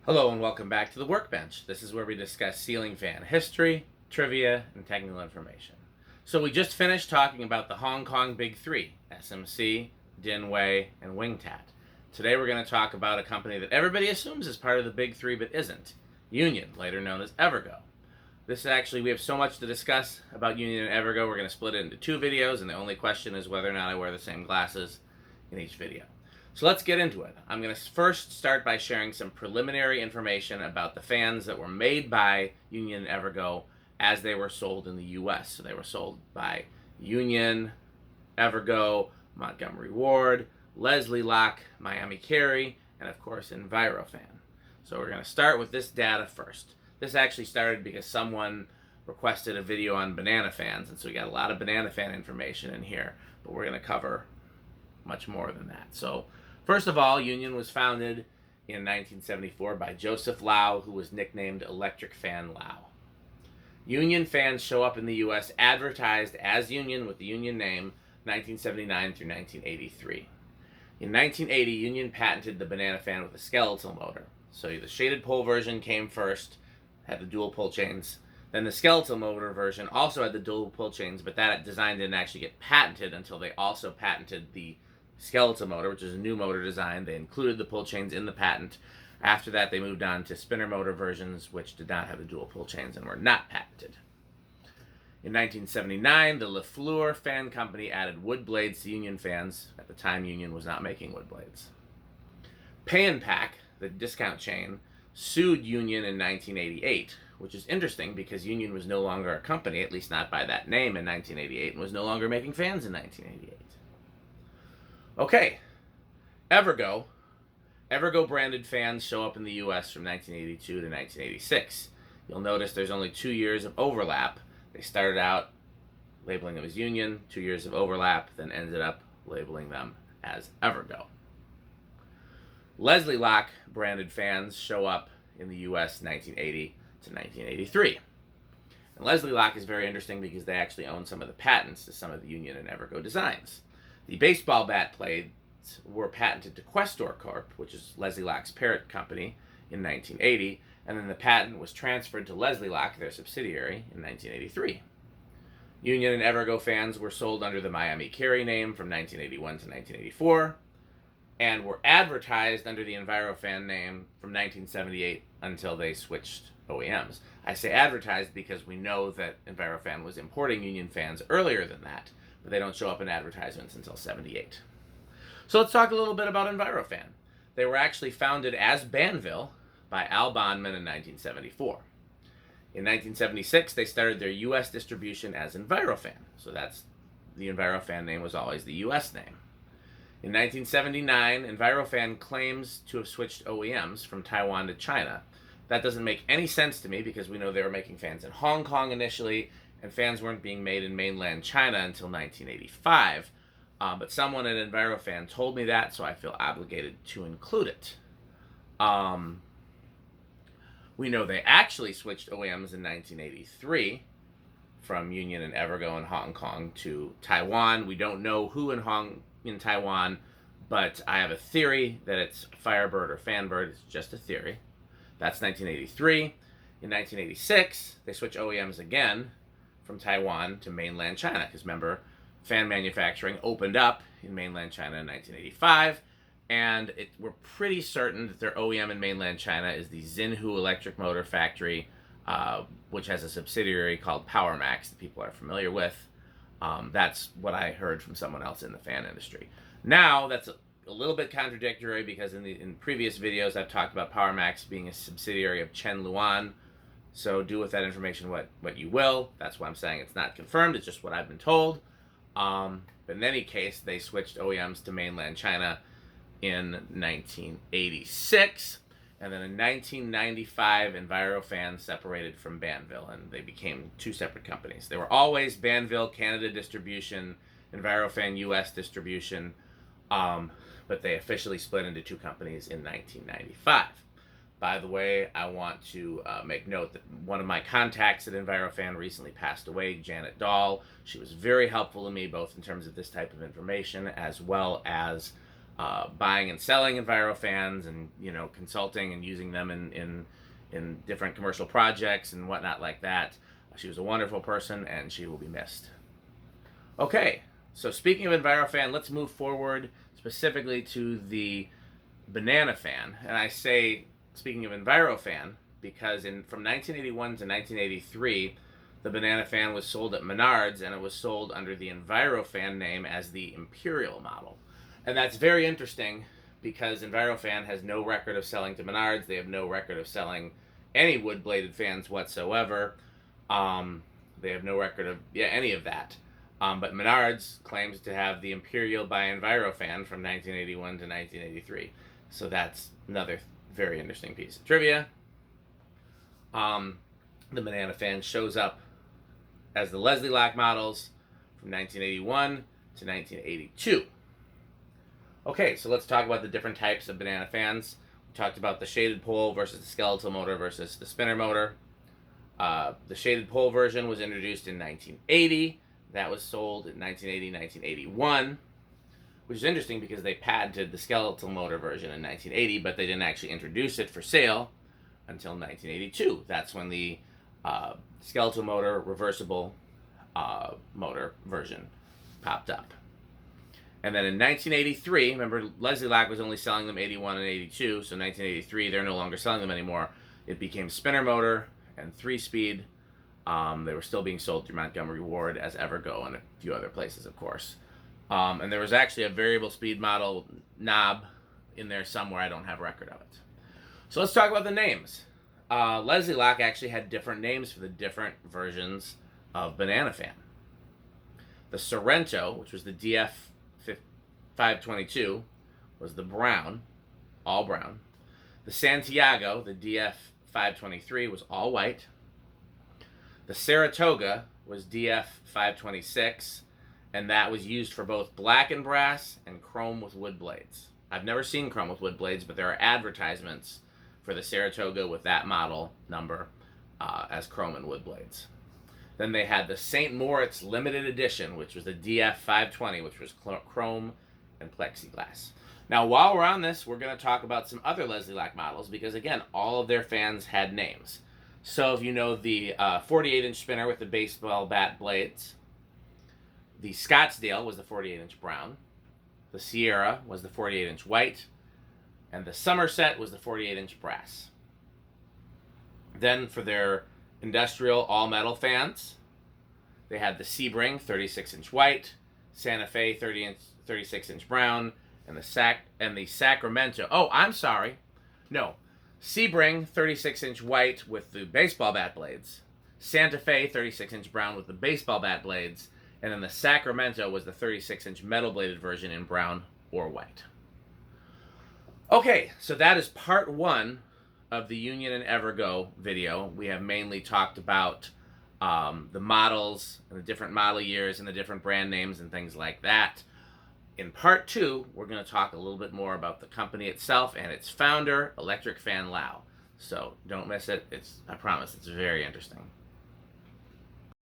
Hello and welcome back to the Workbench. This is where we discuss ceiling fan history, trivia, and technical information. So we just finished talking about the Hong Kong Big Three, SMC, Dinway, and Wingtat. Today we're going to talk about a company that everybody assumes is part of the Big Three but isn't, Union, later known as Evergo. We have so much to discuss about Union and Evergo, we're going to split it into two videos, and the only question is whether or not I wear the same glasses in each video. So let's get into it. I'm going to first start by sharing some preliminary information about the fans that were made by Union and Evergo as they were sold in the U.S. So they were sold by Union, Evergo, Montgomery Ward, Leslie-Locke, Miami Carrey, and of course Envirofan. So we're going to start with this data first. This actually started because someone requested a video on Bananafans, and so we got a lot of Bananafan information in here, but we're going to cover much more than that. So first of all, Union was founded in 1974 by Joseph Lau, who was nicknamed Electric Fan Lau. Union fans show up in the U.S. advertised as Union with the Union name 1979 through 1983. In 1980, Union patented the Banana Fan with a skeletal motor. So the shaded pole version came first, had the dual pull chains. Then the skeletal motor version also had the dual pull chains, but that design didn't actually get patented until they also patented the skeletal motor, which is a new motor design. They included the pull chains in the patent. After that, they moved on to spinner motor versions, which did not have the dual pull chains and were not patented. In 1979, the LaFleur Fan Company added wood blades to Union fans. At the time, Union was not making wood blades. Pay and Pack, the discount chain, sued Union in 1988, which is interesting because Union was no longer a company, at least not by that name, in 1988, and was no longer making fans in 1988. Okay, Evergo. Evergo branded fans show up in the U.S. from 1982 to 1986. You'll notice there's only 2 years of overlap. They started out labeling them as Union, 2 years of overlap, then ended up labeling them as Evergo. Leslie-Locke branded fans show up in the U.S. 1980 to 1983. And Leslie-Locke is very interesting because they actually own some of the patents to some of the Union and Evergo designs. The baseball bat blades were patented to Questor Corp, which is Leslie-Locke's parent company, in 1980, and then the patent was transferred to Leslie-Locke, their subsidiary, in 1983. Union and Evergo fans were sold under the Miami Carrey name from 1981 to 1984, and were advertised under the Envirofan name from 1978 until they switched OEMs. I say advertised because we know that Envirofan was importing Union fans earlier than that, but they don't show up in advertisements until 78. So let's talk a little bit about Envirofan. They were actually founded as Banvil by Al Bondman in 1974. In 1976, they started their U.S. distribution as Envirofan, so that's the Envirofan name was always the U.S. name. In 1979, Envirofan claims to have switched OEMs from Taiwan to China. That doesn't make any sense to me because we know they were making fans in Hong Kong initially, and fans weren't being made in mainland China until 1985. But someone at Envirofan told me that, so I feel obligated to include it. We know they actually switched OEMs in 1983 from Union and Evergo in Hong Kong to Taiwan. We don't know who in Taiwan, but I have a theory that it's Firebird or Fanbird. It's just a theory. That's 1983. In 1986, they switch OEMs again from Taiwan to mainland China, because remember, fan manufacturing opened up in mainland China in 1985, and we're pretty certain that their OEM in mainland China is the Xinhu Electric Motor Factory, which has a subsidiary called PowerMax that people are familiar with. That's what I heard from someone else in the fan industry. Now, that's a little bit contradictory because in previous videos I've talked about PowerMax being a subsidiary of Chen Luan. So do with that information what you will. That's why I'm saying it's not confirmed. It's just what I've been told. But in any case, they switched OEMs to mainland China in 1986. And then in 1995, Envirofan separated from Banvil, and they became two separate companies. They were always Banvil Canada distribution, Envirofan US distribution, but they officially split into two companies in 1995. By the way, I want to make note that one of my contacts at Envirofan recently passed away, Janet Dahl. She was very helpful to me, both in terms of this type of information as well as buying and selling Envirofans, and consulting and using them in different commercial projects and whatnot like that. She was a wonderful person, and she will be missed. Okay, so speaking of Envirofan, let's move forward specifically to the Bananafan. And I say, speaking of Envirofan, because from 1981 to 1983, the Bananafan was sold at Menards, and it was sold under the Envirofan name as the Imperial model. And that's very interesting because Envirofan has no record of selling to Menards. They have no record of selling any wood-bladed fans whatsoever. They have no record of any of that. But Menards claims to have the Imperial by Envirofan from 1981 to 1983. So that's another very interesting piece of trivia. The Bananafan shows up as the Leslie-Locke models from 1981 to 1982. Okay, so let's talk about the different types of Bananafans. We talked about the shaded pole versus the skeletal motor versus the spinner motor. The shaded pole version was introduced in 1980. That was sold in 1980, 1981, which is interesting because they patented the skeletal motor version in 1980, but they didn't actually introduce it for sale until 1982. That's when the skeletal motor reversible motor version popped up. And then in 1983, remember Leslie-Locke was only selling them 81 and 82, so 1983 they're no longer selling them anymore. It became spinner motor and 3-speed. They were still being sold through Montgomery Ward as Evergo and a few other places, of course. And there was actually a variable speed model knob in there somewhere. I don't have a record of it. So let's talk about the names. Leslie-Locke actually had different names for the different versions of Bananafan. The Sorrento, which was the DF 522, was the brown, all brown. The Santiago, the DF 523, was all white. The Saratoga was DF 526, and that was used for both black and brass and chrome with wood blades. I've never seen chrome with wood blades, but there are advertisements for the Saratoga with that model number as chrome and wood blades. Then they had the St. Moritz limited edition, which was the DF 520, which was chrome and plexiglass. Now, while we're on this, we're going to talk about some other Leslie-Locke models because, again, all of their fans had names. So if you know the 48-inch spinner with the baseball bat blades, the Scottsdale was the 48-inch brown, the Sierra was the 48-inch white, and the Summerset was the 48-inch brass. Then for their industrial all-metal fans, they had the Sebring 36-inch white, Santa Fe 36-inch brown, and the Sacramento. Oh, I'm sorry. No. Sebring 36-inch white with the baseball bat blades, Santa Fe 36-inch brown with the baseball bat blades, and then the Sacramento was the 36-inch metal bladed version in brown or white. Okay, so that is part one of the Union and Evergo video. We have mainly talked about the models and the different model years and the different brand names and things like that. In part two, we're going to talk a little bit more about the company itself and its founder, Electric Fan Lau. So don't miss it. I promise, it's very interesting.